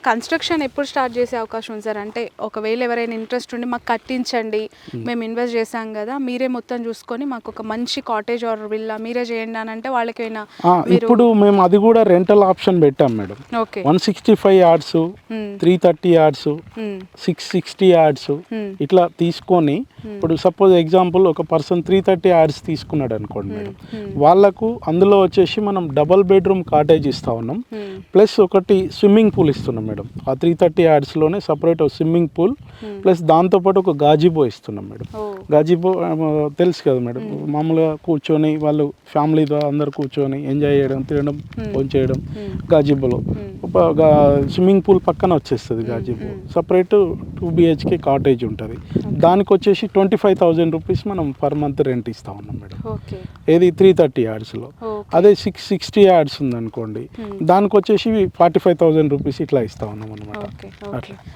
Construction ఎప్పుడు start చేసే అవకాశం ఉంది సార్? అంటే ఒకవేళ ఎవరైనా ఇంట్రెస్ట్ ఉండి మాకు కట్టించండి, మేము ఇన్వెస్ట్ చేసాం కదా, మీరే మొత్తం చూసుకొని మాకు ఒక మంచి కాటేజ్ ఆర్ విల్లా మీరే చేయండి అని అంటే వాళ్ళకైనా ఇప్పుడు మేము అది కూడా రెంటల్ ఆప్షన్ పెట్టాం madam. Okay 165 yards, 330 yards, 660 yards ఇట్లా తీసుకొని, ఇప్పుడు సపోజ్ ఎగ్జాంపుల్ ఒక పర్సన్ 330 yards తీసుకున్నాడు అనుకోండి మేడం, వాళ్ళకు అందులో వచ్చేసి మనం డబల్ బెడ్రూమ్ కాటేజ్ ఇస్తా ఉన్నాం, ప్లస్ ఒకటి స్విమ్మింగ్ పూల్ ఇస్తున్నాం మేడం. ఆ 330 yardsలోనే సపరేట్ స్విమ్మింగ్ పూల్ ప్లస్ దాంతోపాటు ఒక గాజిబో ఇస్తున్నాం మేడం. గాజిబో తెలుసు కదా మేడం, మామూలుగా కూర్చొని వాళ్ళు ఫ్యామిలీతో అందరు కూర్చొని ఎంజాయ్ చేయడం, తినడం, భోజనం చేయడం. గాజిబోలో స్విమ్మింగ్ పూల్ పక్కన వచ్చేస్తుంది గాజిబో. సపరేట్ 2 BHK కాటేజ్ ఉంటుంది. దానికి వచ్చేసి 25,000 రూపీస్ మనం పర్ మంత్ రెంట్ ఇస్తా ఉన్నాం మేడం. ఏది 330 yardsలో. అదే 660 yards ఉందనుకోండి, దానికి వచ్చేసి 45,000 రూపీస్ ఇట్లా ఇస్తా ఉన్నాం అనమాట. అట్లా